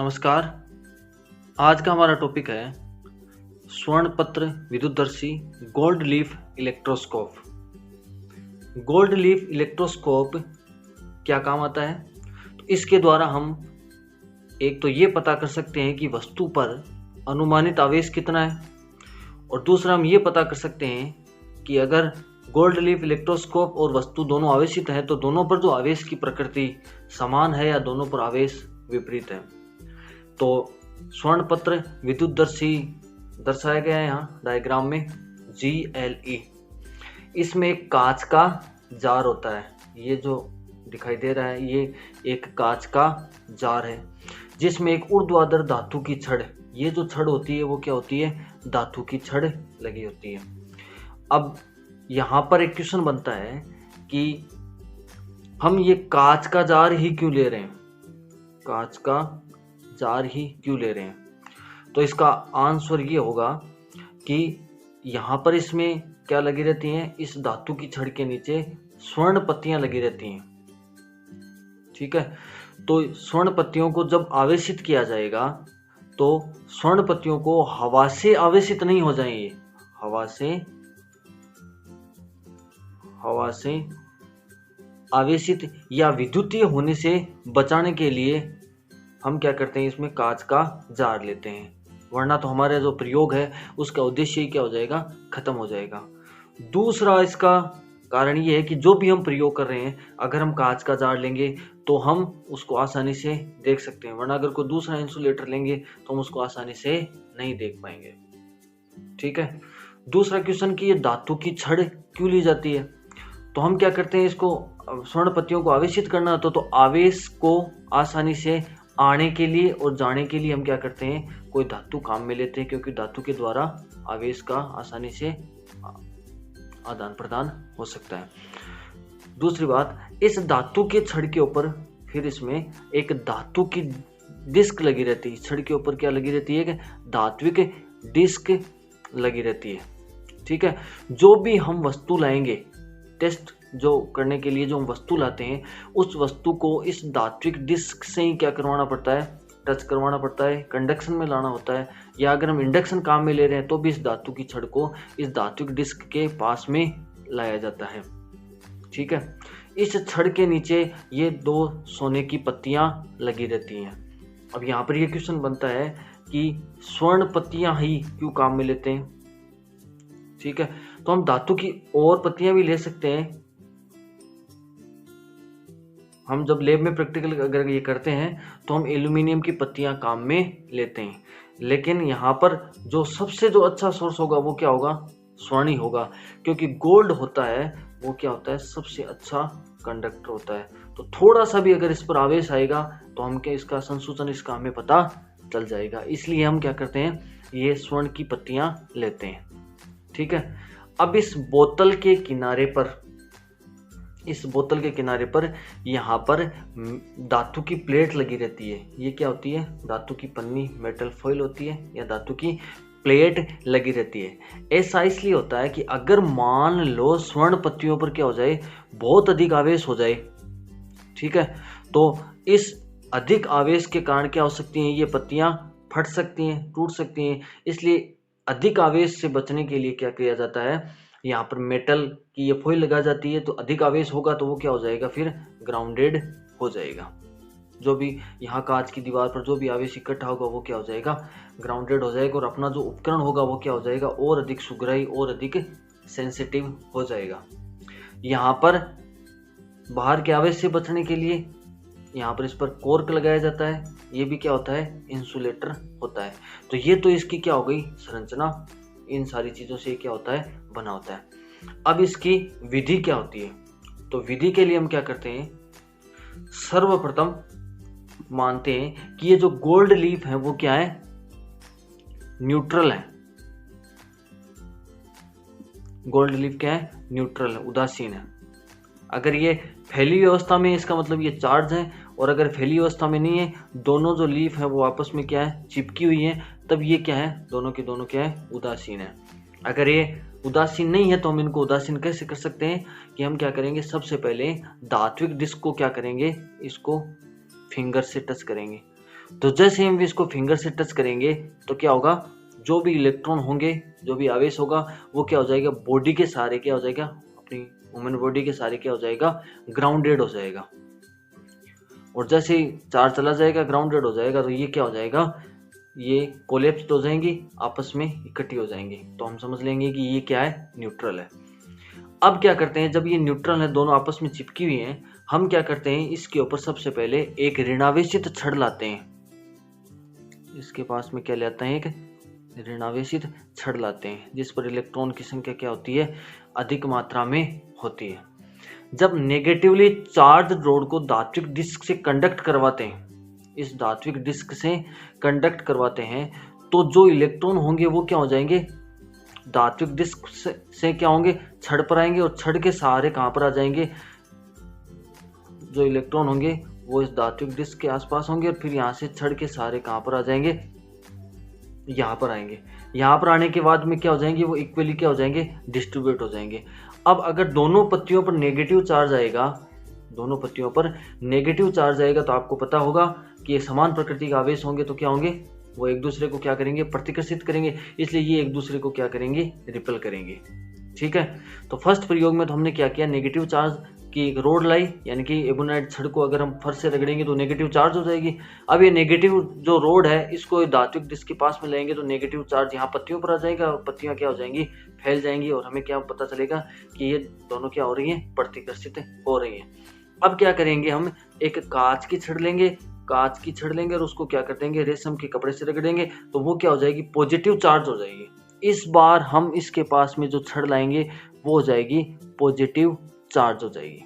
नमस्कार। आज का हमारा टॉपिक है स्वर्णपत्र विद्युतदर्शी gold leaf electroscope. Gold leaf electroscope क्या काम आता है? तो इसके द्वारा हम एक तो ये पता कर सकते हैं कि वस्तु पर अनुमानित आवेश कितना है, और दूसरा हम ये पता कर सकते हैं कि अगर गोल्ड लीफ इलेक्ट्रोस्कोप और वस्तु दोनों आवेशित हैं तो दोनों पर जो आवेश की प्रकृति समान है या दोनों पर आवेश विपरीत है। तो स्वर्णपत्र विद्युतदर्शी दर्शाया गया है यहाँ डायग्राम में GLE। इसमें एक कांच का जार होता है, ये जो दिखाई दे रहा है ये एक कांच का जार है जिसमें एक ऊर्ध्वाधर धातु की छड़, ये जो छड़ होती है वो क्या होती है? धातु की छड़ लगी होती है। अब यहाँ पर एक क्वेश्चन बनता है कि हम ये कांच का जार ही क्यों ले रहे हैं, कांच का जार ही क्यों ले रहे हैं? तो इसका आंसर ये होगा कि यहाँ पर इसमें क्या लगी रहती हैं, इस धातु की छड़ के नीचे स्वर्ण पत्तियां लगी रहती हैं। ठीक है, तो स्वर्ण पत्तियों को जब आवेशित किया जाएगा तो स्वर्ण पत्तियों को हवा से आवेशित नहीं हो जाएंगे, हवा से आवेशित या विद्युतीय होने से बचाने के लिए हम क्या करते हैं, इसमें कांच का जार लेते हैं, वरना तो हमारा जो प्रयोग है उसका उद्देश्य ही क्या हो जाएगा? खत्म हो जाएगा। दूसरा इसका कारण ये है कि जो भी हम प्रयोग कर रहे हैं अगर हम कांच का जार लेंगे तो हम उसको आसानी से देख सकते हैं, वरना अगर कोई दूसरा इंसुलेटर लेंगे तो हम उसको आसानी से नहीं देख पाएंगे। ठीक है, दूसरा क्वेश्चन कि ये धातु की छड़ क्यों ली जाती है? तो हम क्या करते हैं, इसको स्वर्ण पत्तियों को आवेशित करना होता तो आवेश को आसानी से आने के लिए और जाने के लिए हम क्या करते हैं, कोई धातु काम में लेते हैं, क्योंकि धातु के द्वारा आवेश का आसानी से आदान प्रदान हो सकता है। दूसरी बात, इस धातु के छड़ के ऊपर फिर इसमें एक धातु की डिस्क लगी रहती है। छड़ के ऊपर क्या लगी रहती है? धात्विक डिस्क लगी रहती है। ठीक है, जो भी हम वस्तु लाएंगे, टेस्ट जो करने के लिए जो हम वस्तु लाते हैं उस वस्तु को इस धात्विक डिस्क से ही क्या करवाना पड़ता है? टच करवाना पड़ता है, कंडक्शन में लाना होता है, या अगर हम इंडक्शन काम में ले रहे हैं तो भी इस धातु की छड़ को इस धात्विक डिस्क के पास में लाया जाता है। ठीक है, इस छड़ के नीचे ये दो सोने की पत्तियां लगी रहती हैं। अब यहाँ पर ये क्वेश्चन बनता है कि स्वर्ण पत्तियां ही क्यों काम में लेते हैं? ठीक है, तो हम धातु की और पत्तियां भी ले सकते हैं। हम जब लैब में प्रैक्टिकल अगर ये करते हैं तो हम एल्यूमिनियम की पत्तियां काम में लेते हैं, लेकिन यहाँ पर जो सबसे जो अच्छा सोर्स होगा वो क्या होगा? स्वर्ण ही होगा, क्योंकि गोल्ड होता है वो क्या होता है? सबसे अच्छा कंडक्टर होता है। तो थोड़ा सा भी अगर इस पर आवेश आएगा तो हम क्या, इसका संसूचन इसका हमें पता चल जाएगा। इसलिए हम क्या करते हैं, ये स्वर्ण की पत्तियां लेते हैं। ठीक है, अब इस बोतल के किनारे पर यहाँ पर धातु की प्लेट लगी रहती है। ये क्या होती है? धातु की पन्नी, मेटल फॉइल होती है, या धातु की प्लेट लगी रहती है। ऐसा इसलिए होता है कि अगर मान लो स्वर्ण पत्तियों पर क्या हो जाए, बहुत अधिक आवेश हो जाए, ठीक है, तो इस अधिक आवेश के कारण क्या हो सकती हैं, ये पत्तियां फट सकती हैं, टूट सकती हैं। इसलिए अधिक आवेश से बचने के लिए क्या किया जाता है, यहाँ पर मेटल की ये फॉइल लगा जाती है। तो अधिक आवेश होगा तो वो क्या हो जाएगा, फिर ग्राउंडेड हो जाएगा। जो भी यहाँ कांच की दीवार पर जो भी आवेश इकट्ठा होगा वो क्या हो जाएगा, ग्राउंडेड हो जाएगा, और अपना जो उपकरण होगा वो क्या हो जाएगा, और अधिक सुगराई और अधिक सेंसिटिव हो जाएगा। यहाँ पर बाहर के आवेश से बचने के लिए यहाँ पर इस पर कॉर्क लगाया जाता है। ये भी क्या होता है, इंसुलेटर होता है। तो ये तो इसकी क्या हो गई संरचना, इन सारी चीजों से क्या होता है, बना होता है। अब इसकी विधि क्या होती है? तो विधि के लिए हम क्या करते हैं, सर्वप्रथम मानते हैं कि ये जो गोल्ड लीफ है वो क्या है, न्यूट्रल है। गोल्ड लीफ क्या है, न्यूट्रल है, उदासीन है। अगर ये फैली हुई अवस्था में, इसका मतलब ये चार्ज है, और अगर फैली अवस्था में नहीं है, दोनों जो लीफ है वो आपस में क्या है, चिपकी हुई है, तब ये क्या है, दोनों के दोनों क्या है, उदासीन है। अगर ये उदासीन नहीं है तो हम इनको उदासीन कैसे कर सकते हैं कि हम क्या करेंगे, सबसे पहले धात्विक डिस्क को क्या करेंगे, इसको फिंगर से टच करेंगे। तो जैसे हम इसको फिंगर से टच करेंगे तो क्या होगा, जो भी इलेक्ट्रॉन होंगे, जो भी आवेश होगा, वो क्या हो जाएगा, बॉडी के सहारे क्या हो जाएगा, अपनी ह्यूमन बॉडी के सहारे क्या हो जाएगा, ग्राउंडेड हो जाएगा। और जैसे ही चार्ज चला जाएगा, ग्राउंडेड हो जाएगा, तो ये क्या हो जाएगा, ये कोलेप्स हो जाएंगी, आपस में इकट्ठी हो जाएंगी। तो हम समझ लेंगे कि ये क्या है, न्यूट्रल है। अब क्या करते हैं, जब ये न्यूट्रल है, दोनों आपस में चिपकी हुई हैं, हम क्या करते हैं, इसके ऊपर सबसे पहले एक ऋणावेशित छड़ लाते हैं। इसके पास में क्या लाते हैं, एक ऋणावेशित छड़ लाते हैं, जिस पर इलेक्ट्रॉन की संख्या क्या होती है, अधिक मात्रा में होती है। जब नेगेटिवली चार्ज रोड को धात्विक डिस्क से कंडक्ट करवाते हैं, इस धात्विक डिस्क से कंडक्ट करवाते हैं, तो जो इलेक्ट्रॉन होंगे वो क्या हो जाएंगे, धात्विक डिस्क से क्या होंगे, छड़ पर आएंगे, और छड़ के सहारे कहां पर आ जाएंगे, जो इलेक्ट्रॉन होंगे वो इस धात्विक डिस्क के आसपास होंगे, और फिर यहाँ से छड़ के सहारे कहां पर आ जाएंगे, यहाँ पर आएंगे। यहाँ पर आने के बाद में क्या हो जाएंगे, वो इक्वली क्या हो जाएंगे, डिस्ट्रीब्यूट हो जाएंगे। अब अगर दोनों पत्तियों पर नेगेटिव चार्ज आएगा, दोनों पत्तियों पर नेगेटिव चार्ज आएगा, तो आपको पता होगा कि ये समान प्रकृति के आवेश होंगे, तो क्या होंगे, वो एक दूसरे को क्या करेंगे, प्रतिकर्षित करेंगे, इसलिए ये एक दूसरे को क्या करेंगे, रिपेल करेंगे। ठीक है, तो फर्स्ट प्रयोग में तो हमने क्या किया, नेगेटिव चार्ज की एक रोड लाई, यानी कि एबोनाइट छड़ को अगर हम फर्श से रगड़ेंगे तो नेगेटिव चार्ज हो जाएगी। अब ये नेगेटिव जो रोड है, इसको धात्विक डिस्क के पास में लाएंगे तो नेगेटिव चार्ज यहाँ पत्तियों पर आ जाएगा, और पत्तियां क्या हो जाएंगी, फैल जाएंगी, और हमें क्या पता चलेगा कि ये दोनों क्या हो रही हैं, प्रतिकर्षित हो रही हैं। अब क्या करेंगे, हम एक कांच की छड़ लेंगे, कांच की छड़ लेंगे और उसको क्या कर देंगे, रेशम के कपड़े से रगड़ेंगे, तो वो क्या हो जाएगी, पॉजिटिव चार्ज हो जाएगी। इस बार हम इसके पास में जो छड़ लाएंगे वो हो जाएगी पॉजिटिव चार्ज हो जाएगी।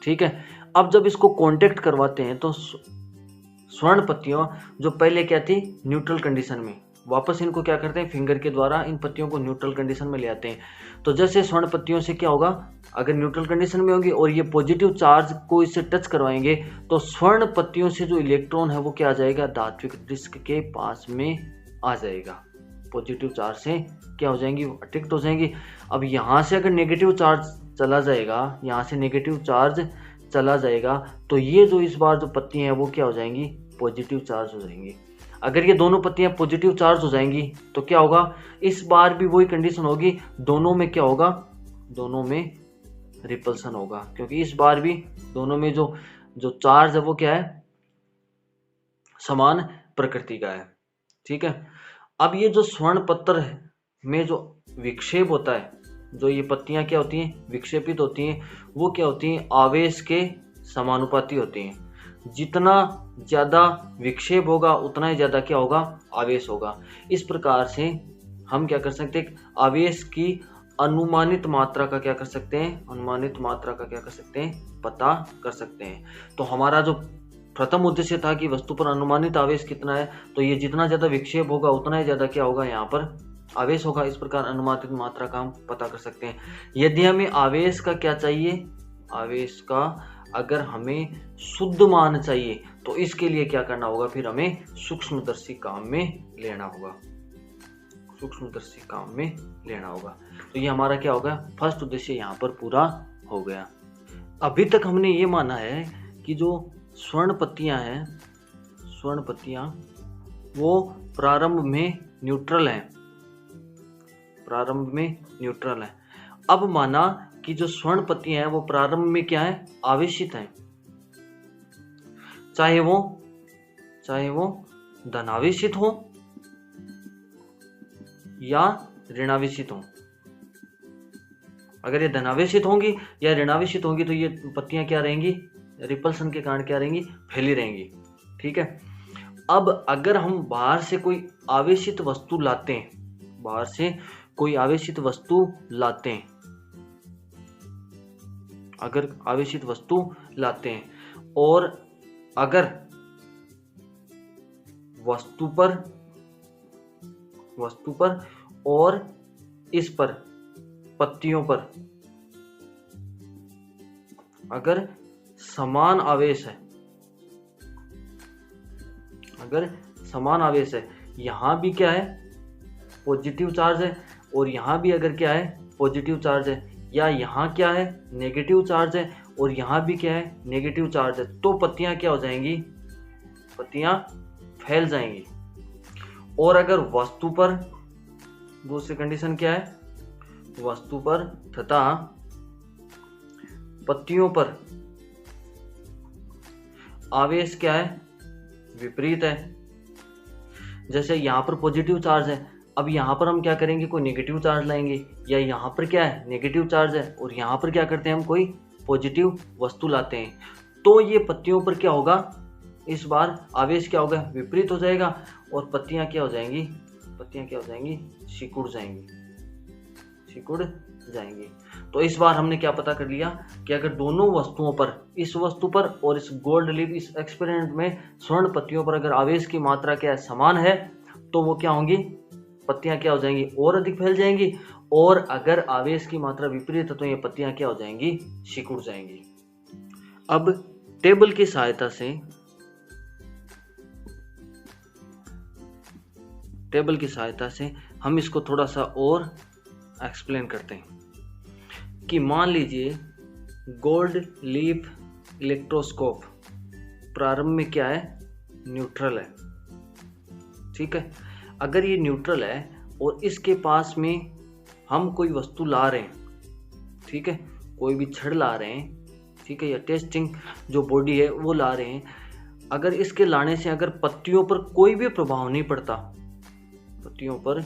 ठीक है, अब जब इसको कांटेक्ट करवाते हैं तो स्वर्ण पत्तियां जो पहले क्या थी, न्यूट्रल कंडीशन में, वापस इनको क्या करते हैं, फिंगर के द्वारा इन पत्तियों को न्यूट्रल कंडीशन में ले आते हैं। तो जैसे स्वर्ण पत्तियों से क्या होगा, अगर न्यूट्रल कंडीशन में होगी और ये पॉजिटिव चार्ज को इससे टच करवाएंगे, तो स्वर्ण पत्तियों से जो इलेक्ट्रॉन है वो क्या आ जाएगा, धात्विक डिस्क के पास में आ जाएगा, पॉजिटिव चार्ज से क्या हो जाएंगी, अट्रैक्ट हो जाएंगी। अब यहाँ से अगर नेगेटिव चार्ज चला जाएगा, यहाँ से नेगेटिव चार्ज चला जाएगा, तो ये जो इस बार जो पत्तियां हैं वो क्या हो जाएंगी, पॉजिटिव चार्ज हो जाएंगी। अगर ये दोनों पत्तियां पॉजिटिव चार्ज हो जाएंगी तो क्या होगा, इस बार भी वही कंडीशन होगी, दोनों में क्या होगा, दोनों में रिपल्सन होगा, क्योंकि इस बार भी दोनों में जो चार्ज है वो क्या है, समान प्रकृति का है। ठीक है, अब ये जो स्वर्ण पत्र में जो विक्षेप होता है, जो ये पत्तियां क्या होती हैं, विक्षेपित होती हैं, वो क्या होती हैं, आवेश के समानुपाती होती हैं। जितना ज्यादा विक्षेप होगा उतना ही ज्यादा क्या होगा, आवेश होगा। इस प्रकार से हम क्या कर सकते हैं, आवेश की अनुमानित मात्रा का क्या कर सकते हैं, अनुमानित मात्रा का क्या कर सकते हैं, पता कर सकते हैं। तो हमारा जो प्रथम उद्देश्य था कि वस्तु पर अनुमानित आवेश कितना है, तो ये जितना ज्यादा विक्षेप होगा उतना ही ज्यादा क्या होगा, यहाँ पर आवेश होगा। इस प्रकार अनुमानित मात्रा का हम पता कर सकते हैं। यदि हमें आवेश का क्या चाहिए, आवेश का अगर हमें शुद्ध मान चाहिए तो इसके लिए क्या करना होगा, फिर हमें सूक्ष्मदर्शी काम में लेना होगा, सूक्ष्मदर्शी काम में लेना होगा। तो ये हमारा क्या होगा, फर्स्ट उद्देश्य यहाँ पर पूरा हो गया। अभी तक हमने ये माना है कि जो स्वर्ण पत्तियां हैं, स्वर्ण पत्तियां वो प्रारंभ में न्यूट्रल हैं, प्रारंभ में न्यूट्रल है। अब माना कि जो स्वर्ण पत्तियां हैं वो प्रारंभ में क्या है, आवेशित हैं, चाहे वो धनावेशित हो या ऋणावेशित हो। अगर ये धनावेशित होंगी या ऋणावेशित होंगी तो ये पत्तियां क्या रहेंगी, रिपल्सन के कारण क्या रहेंगी, फैली रहेंगी। ठीक है, अब अगर हम बाहर से कोई आवेशित वस्तु लाते हैं, बाहर से कोई आवेशित वस्तु लाते हैं, अगर आवेशित वस्तु लाते हैं और अगर वस्तु पर और इस पर पत्तियों पर अगर समान आवेश है, अगर समान आवेश है, यहां भी क्या है, पॉजिटिव चार्ज है, और यहां भी अगर क्या है, पॉजिटिव चार्ज है, या यहाँ क्या है, नेगेटिव चार्ज है, और यहाँ भी क्या है, नेगेटिव चार्ज है, तो पत्तियां क्या हो जाएंगी, पत्तियां फैल जाएंगी। और अगर वस्तु पर, दूसरी कंडीशन क्या है, वस्तु पर तथा पत्तियों पर आवेश क्या है, विपरीत है। जैसे यहां पर पॉजिटिव चार्ज है, अब यहां पर हम क्या करेंगे, कोई नेगेटिव चार्ज लाएंगे, या यहां पर क्या है, नेगेटिव चार्ज है और यहां पर क्या करते हैं हम, कोई पॉजिटिव वस्तु लाते हैं, तो ये पत्तियों पर क्या होगा, इस बार आवेश क्या होगा, विपरीत हो जाएगा और पत्तियां क्या हो जाएंगी, सिकुड़ जाएंगी। तो इस बार हमने क्या पता कर लिया कि अगर दोनों वस्तुओं पर, इस वस्तु पर और इस गोल्ड लीफ, इस एक्सपेरिमेंट में स्वर्ण पत्तियों पर अगर आवेश की मात्रा क्या है, समान है, तो वो क्या होंगी, पत्तियां क्या हो जाएंगी, और अधिक फैल जाएंगी। और अगर आवेश की मात्रा विपरीत है तो ये पत्तियां क्या हो जाएंगी, सिकुड़ जाएंगी। अब टेबल की सहायता से हम इसको थोड़ा सा और एक्सप्लेन करते हैं कि मान लीजिए गोल्ड लीफ इलेक्ट्रोस्कोप प्रारंभ में क्या है, न्यूट्रल है, ठीक है। अगर ये न्यूट्रल है और इसके पास में हम कोई वस्तु ला रहे हैं, ठीक है, कोई भी छड़ ला रहे हैं, ठीक है, या टेस्टिंग जो बॉडी है वो ला रहे हैं, अगर इसके लाने से अगर पत्तियों पर कोई भी प्रभाव नहीं पड़ता, पत्तियों पर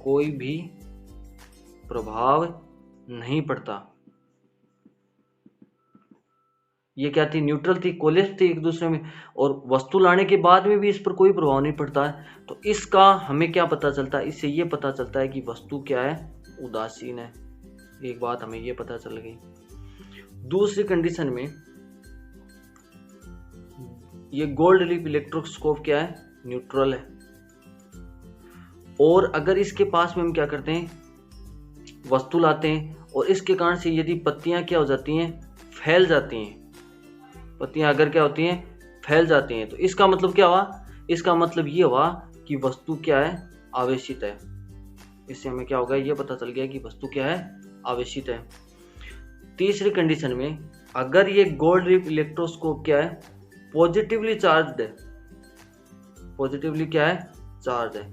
कोई भी प्रभाव नहीं पड़ता, ये क्या थी, न्यूट्रल थी, कोलिप्स थी एक दूसरे में, और वस्तु लाने के बाद में भी इस पर कोई प्रभाव नहीं पड़ता है, तो इसका हमें क्या पता चलता है, इससे ये पता चलता है कि वस्तु क्या है, उदासीन है। एक बात हमें ये पता चल गई। दूसरी कंडीशन में ये गोल्ड लीफ इलेक्ट्रोस्कोप क्या है, न्यूट्रल है, और अगर इसके पास में हम क्या करते हैं, वस्तु लाते हैं, और इसके कारण से यदि पत्तियां क्या हो जाती हैं, फैल जाती हैं, पत्तियां अगर क्या होती हैं, फैल जाती हैं, तो इसका मतलब क्या हुआ, इसका मतलब ये हुआ कि वस्तु क्या है, आवेशित है। इससे हमें क्या होगा, ये पता चल गया कि वस्तु क्या है, आवेशित है। तीसरी कंडीशन में अगर ये गोल्ड लीफ इलेक्ट्रोस्कोप क्या है, पॉजिटिवली चार्ज है, पॉजिटिवली क्या है, चार्ज है,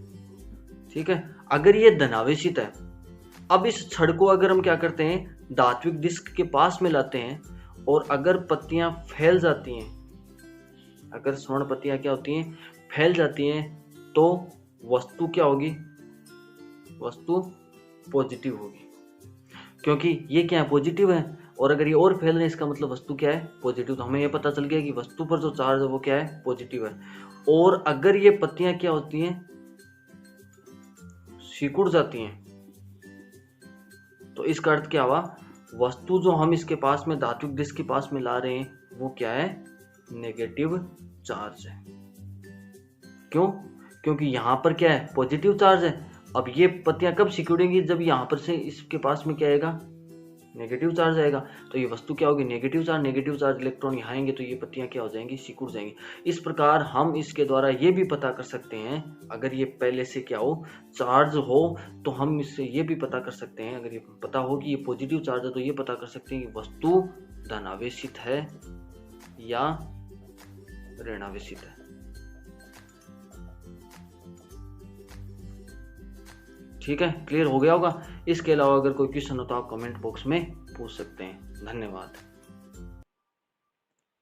ठीक है, अगर ये धनावेशित है, अब इस छड़ को अगर हम क्या करते हैं, धात्विक डिस्क के पास में लाते हैं, और अगर पत्तियां फैल जाती हैं, अगर स्वर्ण पत्तियां क्या होती हैं, फैल जाती हैं, तो वस्तु क्या होगी, वस्तु पॉजिटिव होगी, क्योंकि ये क्या है, पॉजिटिव है, और अगर ये और फैल रहे हैं इसका मतलब वस्तु क्या है, पॉजिटिव। तो हमें ये पता चल गया कि वस्तु पर जो चार्ज है वो क्या है, पॉजिटिव है। और अगर ये पत्तियां क्या होती हैं, सिकुड़ जाती हैं, तो इसका अर्थ क्या हुआ, वस्तु जो हम इसके पास में धात्विक डिस्क के पास में ला रहे हैं वो क्या है, नेगेटिव चार्ज है। क्यों, क्योंकि यहां पर क्या है, पॉजिटिव चार्ज है। अब ये पत्तियां कब सिकुड़ेंगी, जब यहां पर से इसके पास में क्या आएगा, नेगेटिव चार्ज आएगा, तो ये वस्तु क्या होगी, नेगेटिव चार्ज इलेक्ट्रॉन यहाँ आएंगे, तो ये पत्तियां क्या हो जाएंगी, सिकुड़ जाएंगी। इस प्रकार हम इसके द्वारा ये भी पता कर सकते हैं, अगर ये पहले से क्या हो, चार्ज हो, तो हम इससे ये भी पता कर सकते हैं, अगर ये पता हो कि ये पॉजिटिव चार्ज है, तो ये पता कर सकते हैं कि वस्तु धनावेशित है या ऋणावेशित है। ठीक है, क्लियर हो गया होगा। इसके अलावा अगर कोई क्वेश्चन हो तो आप कमेंट बॉक्स में पूछ सकते हैं। धन्यवाद।